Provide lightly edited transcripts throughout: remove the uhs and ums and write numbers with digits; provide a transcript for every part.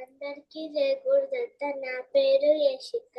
అందరికీ జై గురుదత్త. నా పేరు యశిక.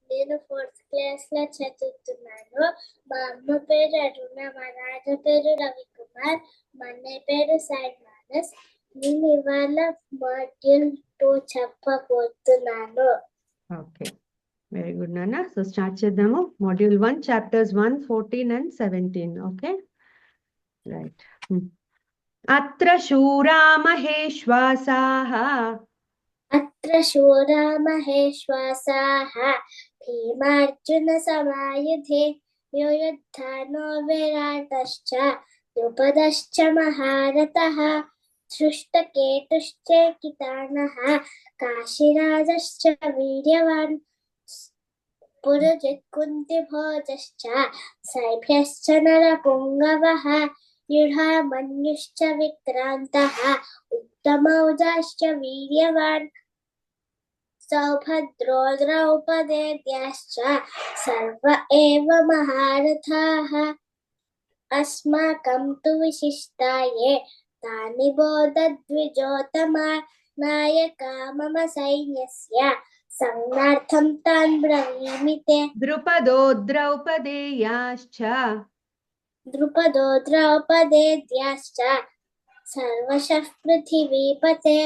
నేను 4th క్లాస్ లో చదువుతున్నాను. మా అమ్మ పేరు అరుణ, మా నాన్న పేరు రవికుమార్, మా అన్నయ్య పేరు సాయి మానస్. నేను ఇవాళ మాడ్యూల్ 2 చెప్పబోతున్నాను. ఓకే, వెరీ గుడ్ నాన్న. సో స్టార్ట్ చేద్దాము. Module 1 chapters 1, 14 and 17. Okay, right. అత్ర శూరా మహేశ్వాసాః అత్ర శూరా మహేశ్వాసాః భీమార్జున సమాయుధే యుయుద్ధానో విరాటశ్చ ద్రుపదశ్చ మహారథః धृष्टकेतुश्चेकितानः काशीराजश्च वीर्यवान् पुरुजित्कुन्तिभोजश्च सैभ्यश्च नरपुङ्गवः युधामन्युश्च विक्रान्तः उत्तमौजाश्च वीर्यवान् सौभद्रो द्रौपदेद्याश्च सर्व एव महारथाः अस्माकं तु विशिष्टाये तानि बोधद्विजोत्तमा नायका मम सैन्यस्य संज्ञार्थं तान् ब्रवीमि ते। द्रुपदो द्रौपदेद्याश्च सर्वशः पृथिवीपते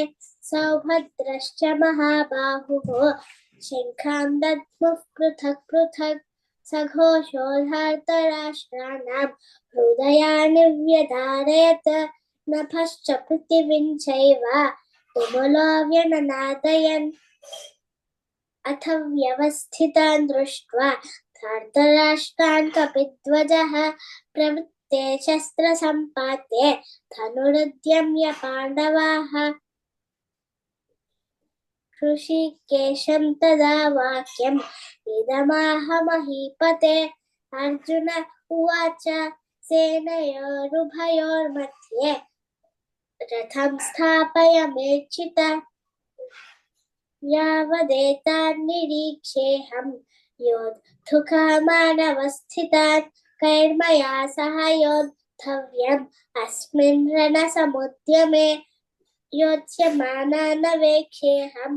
सौभद्रश्च महाबाहुः शङ्खां दद्मुः पृथक् पृथक् सघोषो धार्तराष्ट्राणां हृदयानि व्यधारयत् नभश्च पृथिवीं चैव तुमुलो व्यननादयन् अथ व्यवस्थितान् दृष्ट्वा धार्तराष्ट्रान् कपिध्वजः प्रवृत्ते शस्त्रसम्पाते धनुरुद्यम्य पाण्डवाः ऋषिकेशं तदा वाक्यम् इदमाह महीपते। अर्जुन उवाच सेनयोरुभयोर्मध्ये रथं स्थापयमेच्युत यावदेतान्निरीक्षेऽहं योद्धुकामानवस्थितान् कैर्मया सह योद्धव्यम् अस्मिन् रणसमुद्यमे योत्स्यमानानवेक्षेऽहं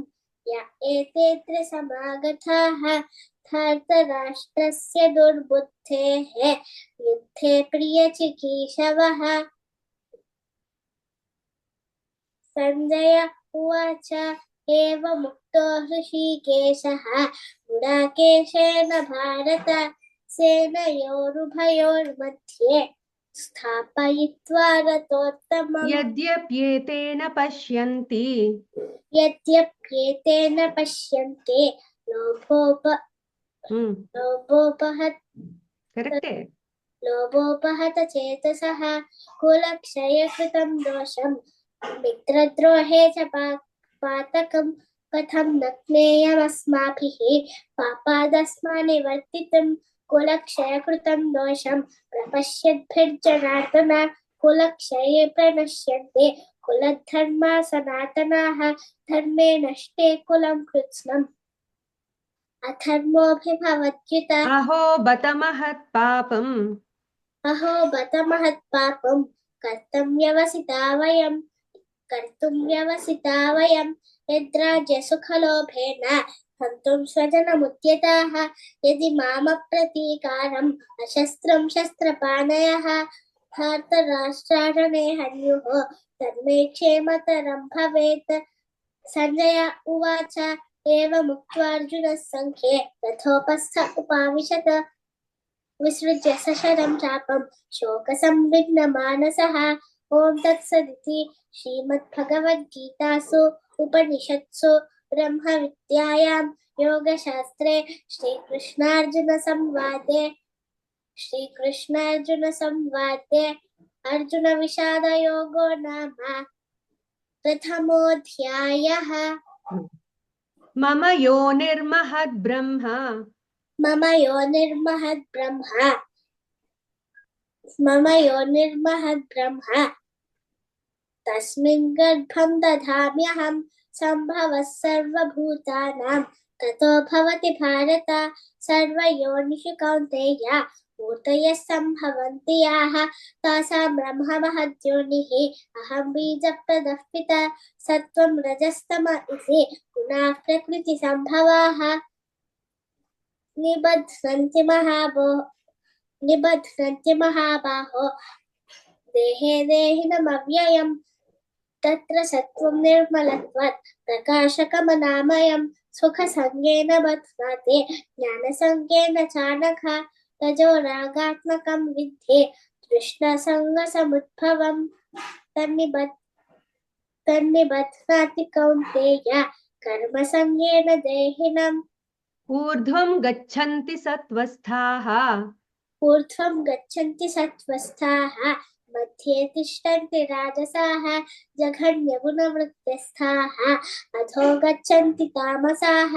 य एतेऽत्र समागताः धार्तराष्ट्रस्य दुर्बुद्धेः युद्धे प्रियचिकीर्षवः। संजय उवाच एवमुक्तो हृषीकेशः गुडाकेशेन भारत सेनयोरुभयोर्मध्ये स्थापयित्वा रथोत्तमम् यद्यप्येतेन पश्यन्ति लोभोपहत चेतसः कुलक्षयकृतं दोषं मित्रद्रोहे च पातकं कथं न ज्ञेयमस्माभिः पापादस्मानिवर्तितं कुलक्षयकृतं दोषं प्रपश्यद्भिर्जनार्दन कुलक्षये प्रणश्यन्ते कुलधर्मा सनातनाः धर्मे नष्टे कुलं कृत्स्नम् अधर्मोऽभिभवत्युत अहो बत महत्पापम् कर्तुं व्यवसिता वयं यद्राज्यसुखलोभेन हन्तुं स्वजनमुद्यताः यदि मामप्रतीकारम् अशस्त्रं शस्त्रपाणयः धार्तराष्ट्रारणे हन्युः तन्मे क्षेमतरं भवेत्। संजय उवाच एवमुक्त्वा अर्जुनः सङ्ख्ये रथोपस्थ उपाविशत विसृज्य सशरं चापं शोकसंविघ्नमानसः। ॐ तत्सदिति श्रीमद्भगवद्गीतासु उपनिषत्सु ब्रह्मविद्यायां योगशास्त्रे श्रीकृष्णार्जुनसंवादे अर्जुनविषादयोगो नाम प्रथमोऽध्यायः। मम योनिर्महद्ब्रह्म तस्मिन् गर्भं दधाम्यहं सम्भवः सर्वभूतानां ततो भवति भारत सर्वयोनिषु कौन्तेय भूतयः सम्भवन्ति याः तासां ब्रह्म महद्योनिः अहं बीजप्रदः पिता सत्त्वं रजस्तम इति गुणाः प्रकृतिसम्भवाः निबध्नन्ति महाबाहो देहे देहिनमव्ययम् तत्र सत्त्वं निर्मलत्वात् प्रकाशकमनामयम् सुखसङ्गेन बध्नाति ज्ञानसङ्गेन चानघ तजो रागात्मकं विद्धि तृष्णसङ्गसमुद्भवम् तन्निबध्नाति कौन्तेय कर्मसङ्गेन देहिनम् ऊर्ध्वं गच्छन्ति सत्त्वस्थाः ऊर्ध्वं गच्छन्ति सत्त्वस्थाः मध्ये तिष्ठन्ति राजसाः जघन्यगुणवृत्तस्थाः अधो गच्छन्ति तामसाः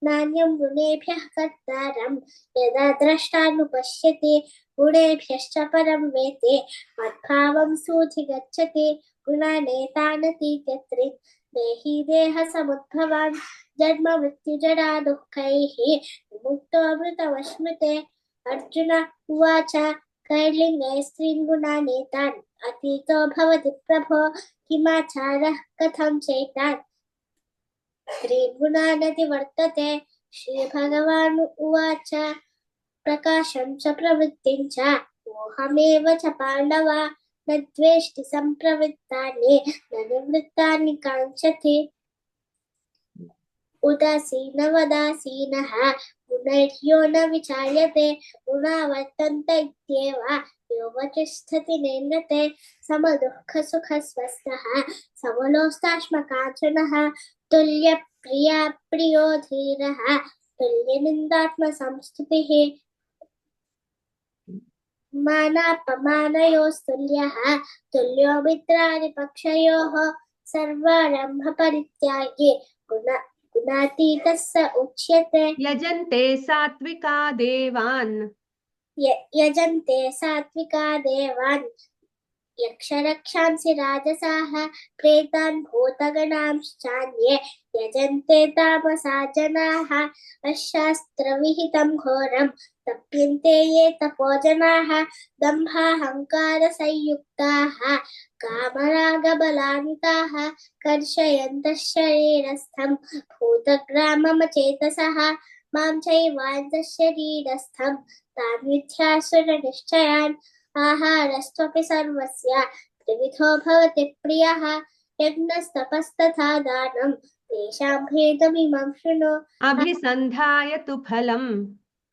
नान्यं गुणेभ्यः कर्तारं यदा द्रष्टानुपश्यति गुणेभ्यश्च परं वेत्ति मद्भावं सूधि गच्छति गुणानेतानतीत्यत्रित् देहि देहसमुद्भवान् जन्म मृत्युजरा दुःखैः विमुक्तोऽमृतमश्नुते अर्जुन उवाच कैर्लिङ्गे स्त्रीन् गुणानेतान् अतीतो भवति प्रभो किमाचारः कथं चैतान् स्त्रीन् गुणानतिवर्तते श्रीभगवान् उवाच प्रकाशं च प्रवृत्तिं च मोहमेव च पाण्डव न द्वेष्टि सम्प्रवृत्तानि न निवृत्तानि काङ्क्षति उदासीनवदासीनः गुणैर्यो न विचार्यते गुणा वर्तन्त इत्येव यो वतिष्ठति नेङ्गते समदुःखसुखस्वस्थः समलोष्टाश्मकाञ्चनः तुल्यप्रिया प्रियो धीरः तुल्यनिन्दात्मसंस्तुतिः मानापमानयोस्तुल्यः तुल्यो मित्रादिपक्षयोः सर्वारम्भपरित्यागी गुणातीतः स उच्यते यजन्ते सात्विका देवान् यजन्ते सात्विका देवान् यक्षरक्षांसि राजसाः प्रेतान् भूतगणांश्चान्ये यजन्ते तामसा जनाः अशास्त्रविहितं घोरं तप्यन्ते ये तपोजनाः दम्भाहङ्कारसंयुक्ताः कामरागबलान्विताः कर्षयन्तः शरीरस्थं भूतग्राममचेतसः मां चैवान्तः शरीरस्थं तान् मिथ्यासुरनिश्चयान् आहारस्त्वपि सर्वस्य त्रिविधो भवति प्रियः यज्ञस्तपस्तथा दानं तेषां भेदमिमं शृणु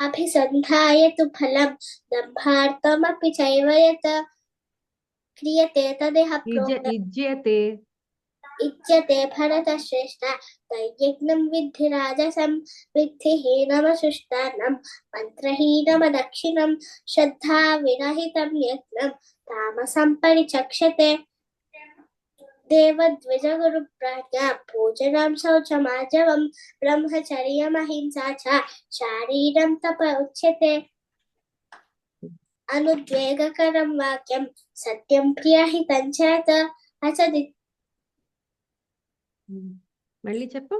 अभिसन्धाय तु फलम् दम्भार्थमपि चैव यत् क्रियते तदेह इज्यते भरतश्रेष्ठ तयज्ञं विद्धि राजसं विद्धिहीनमसुष्टानं मन्त्रहीनमदक्षिणं श्रद्धाविरहितं यज्ञं तामसं परिचक्षते देवद्विजगुरुप्राज्ञा भोजनं शौचमार्जवं ब्रह्मचर्यमहिंसा च शारीरं तप उच्यते अनुद्वेगकरं वाक्यं सत्यं प्रियहितं च यत् असदि మళ్ళీ చెప్పు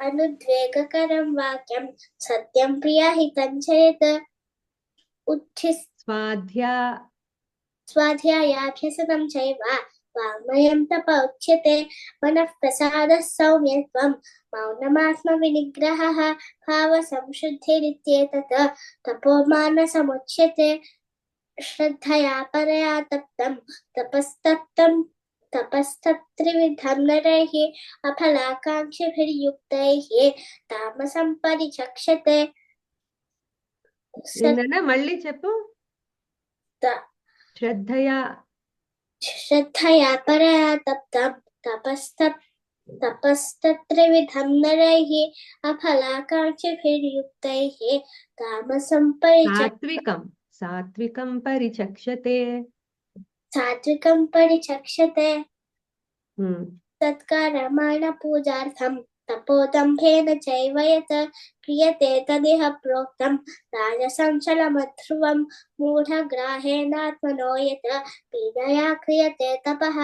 अनुद्वेगकरं वाक्यं सत्यं प्रियहितं च यत् स्वाध्यायाभ्यसनं चैव वाङ्मयं तप उच्यते मनः प्रसादः सौम्यत्वं मौनमात्मविनिग्रहः भावसंशुद्धिरित्येतत् तपोमानसमुच्यते श्रद्धया परया तप्तं तपस्तत्त्रिविधं नरैः अफलाकाङ्क्षिभिर्युक्तैः तामसं परिचक्षते మళ్ళీ చెప్పు श्रद्धया परया तप्तं तपस्तत्त्रिविधं नरैः अफलाकाङ्क्षिभिर्युक्तैः तामसं सात्विकं परिचक्षते तत्कारमाणपूजार्थं तपोदम्भेन चैव यत् क्रियते तदिह प्रोक्तं राजसंचलमध्रुवं मूढग्राहेणात्मनो यत् पीडया क्रियते तपः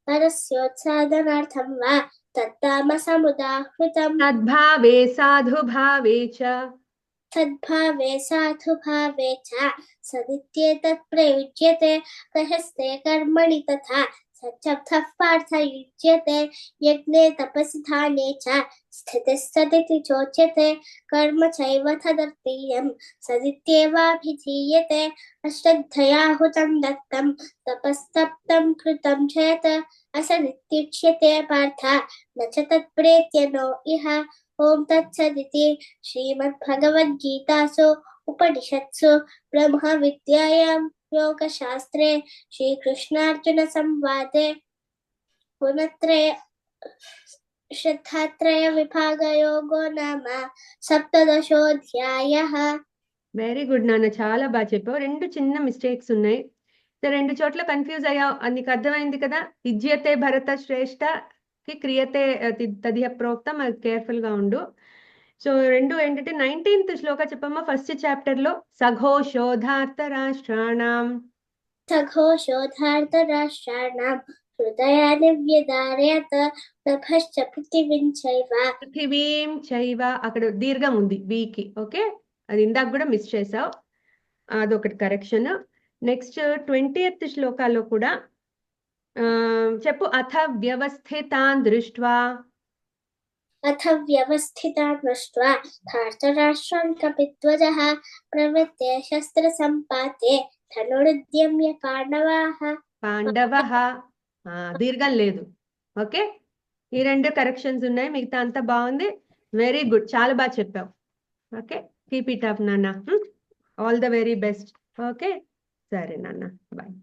परस्योत्सादनार्थं वा तत्तामसमुदाहृतम् तद्भावे साधुभावे च सद्भावे साधुभावे च सदित्येतत् प्रयुज्यते प्रशस्ते कर्मणि तथा सच्चब्दः पार्थयुज्यते यज्ञे तपसि दाने च स्थितिः सदिति चोच्यते कर्म चैव तदर्थीयं सदित्येवाभिधीयते अश्रद्धया हुतं दत्तं तपस्तप्तं कृतं चेत् असदित्युच्यते पार्थ न च तत्प्रेत्य नो इह ओम तत्सदिति श्रीमद्भगवद्गीतासु उपनिषत्सु ब्रह्मविद्यायां योगशास्त्रे श्रीकृष्णार्जुन संवादे गुणत्रय श्रद्धात्रय विभागयोगो नाम सप्तदशोऽध्यायः వెరీ గుడ్ నాన్న, చాలా బాగా చెప్పావు. రెండు చిన్న మిస్టేక్స్ ఉన్నాయి. రెండు చోట్ల కన్ఫ్యూజ్ అయ్యావు. నీకు అర్థమైంది కదా. విద్యతే భరత శ్రేష్ఠ కి క్రియతే తదిహ ప్రోక్తం, అది కేర్ఫుల్ గా ఉండు. సో రెండు ఏంటంటే 19th శ్లోక చెప్పమ్మా. ఫస్ట్ చాప్టర్ లో సఘోషోధార్త రాష్ట్రాణం సఘోషోధార్తరాష్ట్రాణం హృదయాని వ్యదారయత నభశ్చ పృథివీం చైవ. అక్కడ దీర్ఘం ఉంది వీకి. ఓకే, అది ఇందాక కూడా మిస్ చేసావు, అదొకటి కరెక్షన్. నెక్స్ట్ 20th శ్లోకాల్లో కూడా చెప్పు. అథ వ్యవస్థితాన్ దృష్ట్వా ధార్తరాష్ట్రాన్ కపిధ్వజః ప్రవృత్తే శస్త్ర సంపాతే ధనురుద్యమ్య పాండవః. దీర్ఘం లేదు. ఓకే, ఈ రెండు కరెక్షన్స్ ఉన్నాయి, మిగతా అంతా బాగుంది. వెరీ గుడ్, చాలా బాగా చెప్పావు. ఓకే, కీప్ ఇట్ అప్ నాన్న. ఆల్ ద వెరీ బెస్ట్. ఓకే, సరే నాన్న, బాయ్.